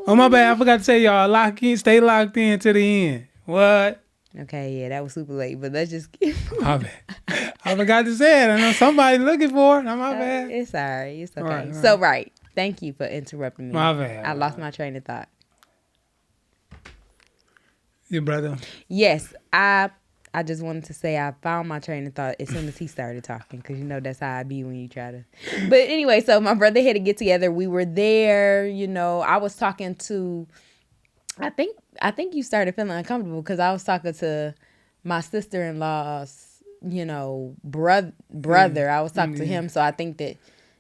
Oh, my bad. I forgot to say, y'all, stay locked in to the end. What? Okay, yeah, that was super late, but let's just... My bad. I forgot to say it. I know somebody's looking for it. Not my bad. It's all right. It's okay. Right. So, thank you for interrupting me. My bad. I lost my train of thought. Your brother? Yes, I just wanted to say I found my train of thought as soon as he started talking, because that's how I be when you try to. But anyway, so my brother had to get together. We were there. I was talking to. I think you started feeling uncomfortable because I was talking to my sister-in-law's, brother. I was talking to him, so I think that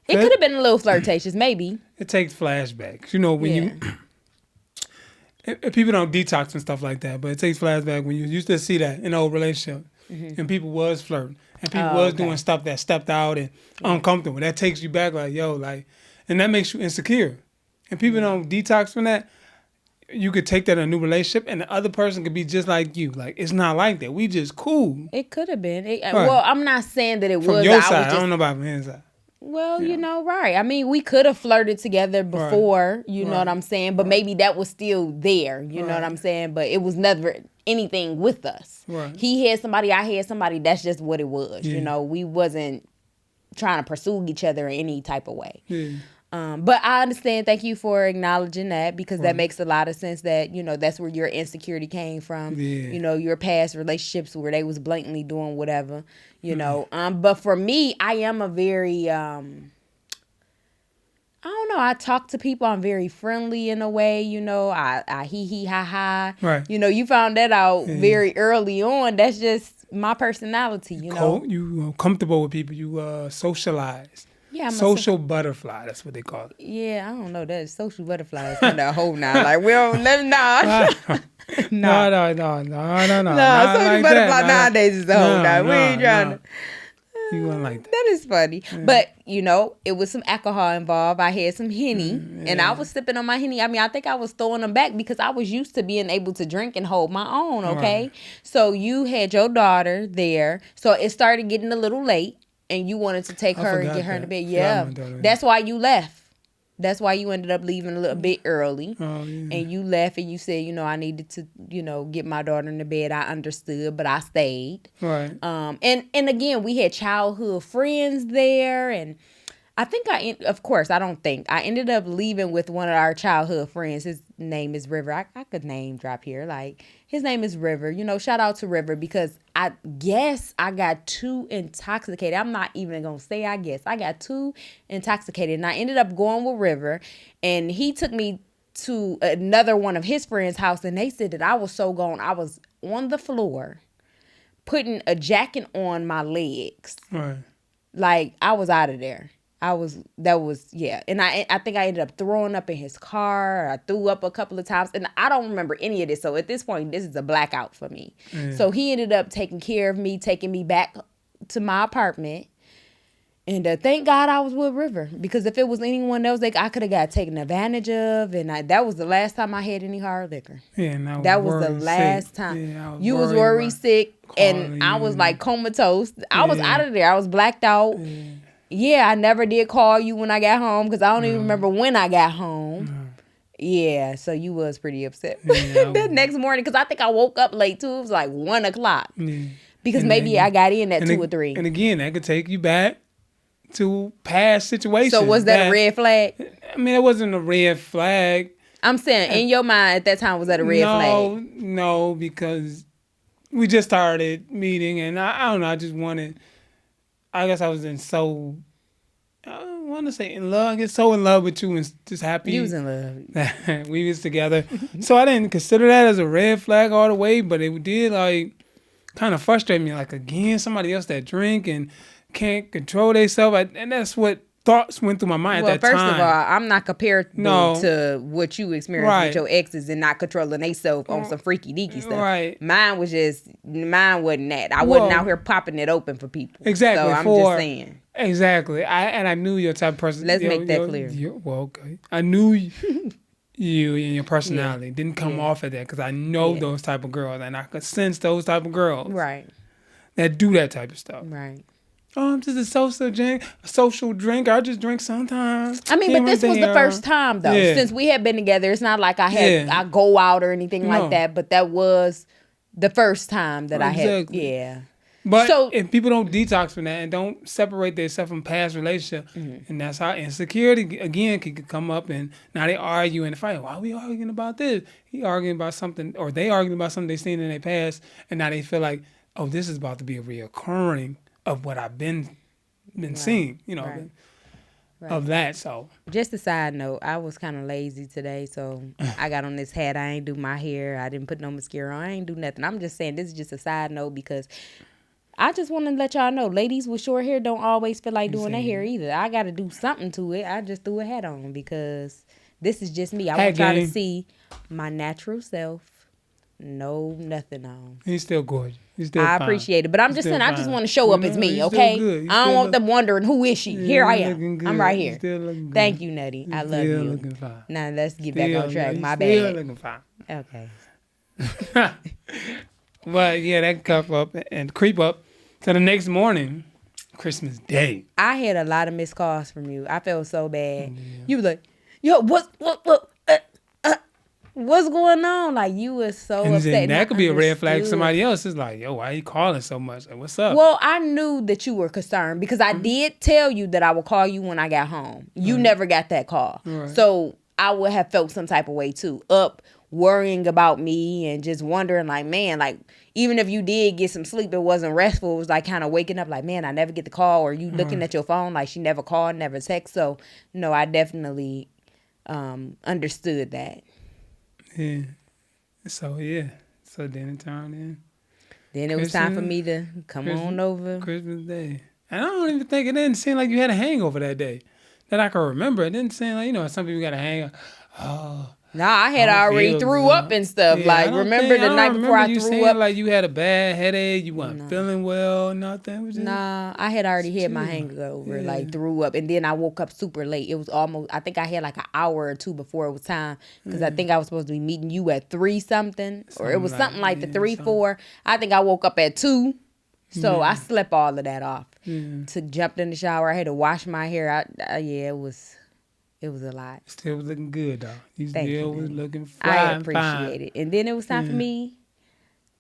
it could have been a little flirtatious, maybe. It takes flashbacks, when you. People don't detox and stuff like that, but it takes flashback when you used to see that in an old relationship, and people was flirting, and people was doing stuff that stepped out and uncomfortable. That takes you back, and that makes you insecure. And people don't detox from that. You could take that in a new relationship, and the other person could be just like you. Like, it's not like that. We just cool. It could have been. Well, I'm not saying that it from was. Your side, I don't know about my side. Well, right. I mean, we could have flirted together before, you know what I'm saying? But maybe that was still there, you know what I'm saying? But it was never anything with us. Right. He had somebody, I had somebody. That's just what it was. We wasn't trying to pursue each other in any type of way. Yeah. But I understand. Thank you for acknowledging that, because that makes a lot of sense that, that's where your insecurity came from. Yeah. Your past relationships where they was blatantly doing whatever, But for me, I am a very, I don't know. I talk to people. I'm very friendly in a way, I hee ha ha. Right. You found that out very early on. That's just my personality, You comfortable with people. You socialize. Yeah, I'm social butterfly. That's what they call it. Yeah, I don't know. That social butterfly is kind of a whole now. Like, we don't let No. No, social like butterfly that. nowadays is a whole now. We ain't trying to. You wouldn't like that. That is funny. Yeah. But, it was some alcohol involved. I had some Henny, and I was sipping on my Henny. I mean, I think I was throwing them back because I was used to being able to drink and hold my own, okay? Right. So you had your daughter there. So it started getting a little late. And you wanted to take her and get her in the bed. Yeah. That's why you left. That's why you ended up leaving a little bit early. Oh, yeah. And you left and you said, I needed to, get my daughter in the bed. I understood, but I stayed. Right. And again, we had childhood friends there. And I think I ended up leaving with one of our childhood friends. His name is River. I could name drop here. Like, his name is River. Shout out to River, because I guess I got too intoxicated. I'm not even going to say I guess. I got too intoxicated. And I ended up going with River. And he took me to another one of his friends' house. And they said that I was so gone. I was on the floor putting a jacket on my legs. Right. Like, I was out of there. And I think I ended up throwing up in his car. I threw up a couple of times, and I don't remember any of this. So at this point, this is a blackout for me. Yeah. So he ended up taking care of me, taking me back to my apartment. And thank God I was with River, because if it was anyone else, I could have got taken advantage of. And that was the last time I had any hard liquor. Yeah, and that was the last time. Yeah, you was worried sick, and I was like comatose. I was out of there. I was blacked out. Yeah. Yeah, I never did call you when I got home, because I don't even remember when I got home. Yeah, so you was pretty upset the next morning, because I think I woke up late too. It was like 1 o'clock. Yeah. Because maybe I got in at 2 or 3. And again, that could take you back to past situations. So was that a red flag? I mean, it wasn't a red flag. I'm saying, in your mind at that time, was that a red flag? No, because we just started meeting, and I don't know, I just wanted... I guess I was I don't want to say in love. I get so in love with you and just happy. You was in love. We was together. So I didn't consider that as a red flag all the way, but it did kind of frustrate me. Like, again, somebody else that drink and can't control themselves. And that's what thoughts went through my mind at that time. Well, first of all, I'm not compared to what you experienced with your exes and not controlling themselves on some freaky deaky stuff. Right. Mine wasn't that. I wasn't out here popping it open for people. Exactly. So I'm just saying. Exactly. I knew your type of person. Let's make that clear. Okay. I knew you and your personality didn't come off of that, because I know those type of girls, and I could sense those type of girls. Right. That do that type of stuff. Right. Oh, I'm just a social drink. I just drink sometimes. I mean, but this was the first time though. Yeah. Since we had been together. It's not like I go out or anything like that, but that was the first time that I had. Yeah. But if people don't detox from that and don't separate themselves from past relationships, and that's how insecurity again could come up, and now they argue and fight. Why are we arguing about this? He arguing about something, or they arguing about something they seen in their past, and now they feel like, oh, this is about to be a reoccurring of what I've been seeing, of that. So just a side note, I was kind of lazy today, so I got on this hat. I ain't do my hair. I didn't put no mascara on. I ain't do nothing. I'm just saying this is just a side note because I just want to let y'all know, ladies with short hair don't always feel like doing their hair either. I got to do something to it. I just threw a hat on because this is just me. I want y'all to see my natural self. No, nothing on. He's still gorgeous. He's still fine. Appreciate it. But I'm just saying, I just want to show up as me, okay? I don't want them wondering, who is she? Here I am. I'm right here. Thank you, Nutty. I love you. Looking fine. Now, let's get back on track. My bad. Still looking fine. Okay. But, yeah, that can come up and creep up to the next morning, Christmas Day. I had a lot of missed calls from you. I felt so bad. Yeah. You was like, yo, what's going on? Like, you was so upset. That could be a red flag for somebody else. It's like, yo, why are you calling so much? Like, what's up? Well, I knew that you were concerned because I did tell you that I would call you when I got home. You never got that call. Right. So I would have felt some type of way too. Up worrying about me and just wondering like, man, like even if you did get some sleep, it wasn't restful. It was like kind of waking up like, man, I never get the call, or you looking at your phone like she never called, never text. So no, I definitely understood that. Yeah. So then it turned in. Then it was time for me to come on over. Christmas Day. And I don't even think it didn't seem like you had a hangover that day. That I can remember. It didn't seem like, some people got a hangover. Oh. No, I had already threw up and stuff. Yeah, like, remember the night before I threw up? Like, you had a bad headache. You weren't feeling well, nothing. Nah, I had already had my hangover, like, threw up. And then I woke up super late. It was almost, I think I had like an hour or two before it was time. Because I think I was supposed to be meeting you at 3-something. Or it was something like the 3-4. I think I woke up at 2. So I slept all of that off. Jumped in the shower. I had to wash my hair. It was a lot. Still was looking good, though. You still was looking fine. I appreciate it. And then it was time for me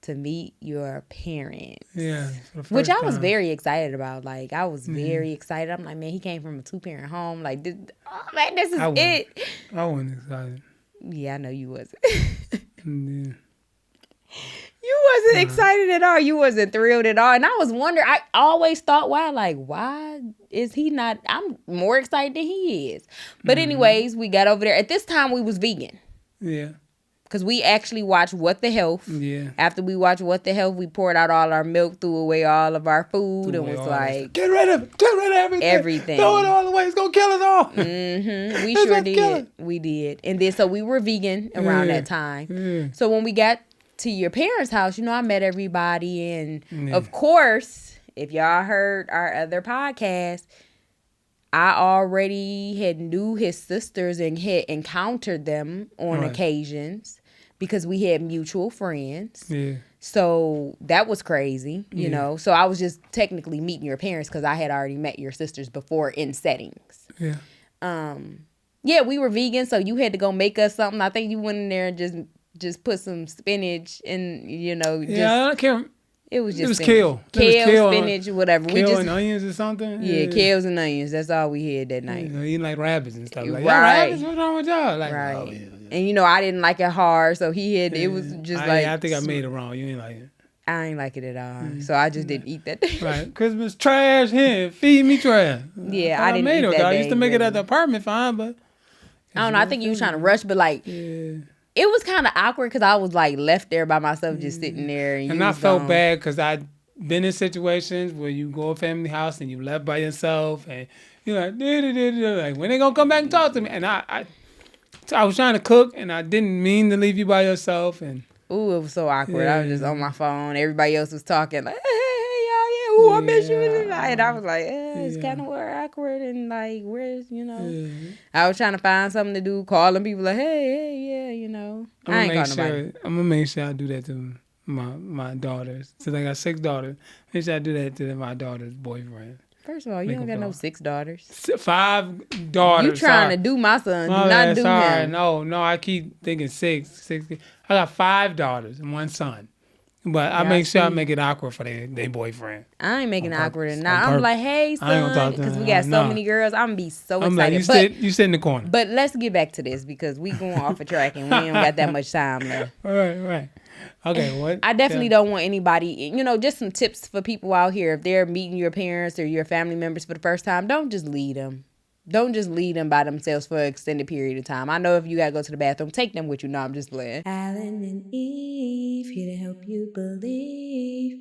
to meet your parents. Yeah. Which I was very excited about. Like, I was very excited. I'm like, man, he came from a 2-parent home. Like, this is it. I wasn't excited. Yeah, I know you wasn't. Yeah. You wasn't excited at all. You wasn't thrilled at all. And I was wondering, I always thought, why is he not? I'm more excited than he is. But anyways, we got over there. At this time, we was vegan. Yeah. Because we actually watched What the Health. Yeah. After we watched What the Health, we poured out all our milk, threw away all of our food, and was like, get rid of it. Get rid of everything. Everything. Throw it all away. It's going to kill us all. Mm-hmm. We sure did. We did. And then, so we were vegan around that time. Yeah. So when we got to your parents' house, I met everybody. And of course, if y'all heard our other podcast, I already had knew his sisters and had encountered them on occasions because we had mutual friends. Yeah. So that was crazy, you know. So I was just technically meeting your parents because I had already met your sisters before in settings. Yeah. Yeah, we were vegan, so you had to go make us something. I think you went in there and just put some spinach and, I can't. It was just kale. Kale, spinach, whatever. Kale and onions or something? Yeah, kales and onions. That's all we had that night. Eating like rabbits and stuff. Like, right. Rabbits? What's wrong with y'all? Like, right. Oh, yeah. And, I didn't like it hard, so he had, it was just I think I made it wrong. You ain't like it. I ain't like it at all. So I just didn't eat that day. Right. Christmas trash here. Feed me trash. Yeah, I didn't eat that day. I used to make it at the apartment fine, but. I don't know. I think you was trying to rush, but it was kind of awkward because I was like left there by myself just sitting there. And I felt bad because I'd been in situations where you go to a family house and you left by yourself and you're like, like, when they gonna come back and talk to me? And I was trying to cook and I didn't mean to leave you by yourself. And ooh, it was so awkward. I was just on my phone. Everybody else was talking like, hey, y'all, yeah, ooh, I miss you. And I was like, it's kind of awkward and like, where's, I was trying to find something to do, calling people like, hey, yeah, I ain't calling nobody. I'm gonna make sure I do that to my daughters. So I got 6 daughters. Make sure I do that to my daughter's boyfriend. First of all, you don't got no 6 daughters. 5 daughters. You trying to do my son. Do not do him. No, I keep thinking 6. I got 5 daughters and 1 son. But I make sure I make it awkward for their boyfriend. I ain't making it awkward and not. I'm like, hey, son, because we got so many girls. I'm going to be so excited. Like, you sit in the corner. But let's get back to this because we going off a track and we ain't got that much time left. Right. Okay, what? I definitely don't want anybody, just some tips for people out here. If they're meeting your parents or your family members for the first time, don't just lead them. Don't just leave them by themselves for an extended period of time. I know if you got to go to the bathroom, take them with you. No, I'm just playing. Allen&Eve, here to help you believe.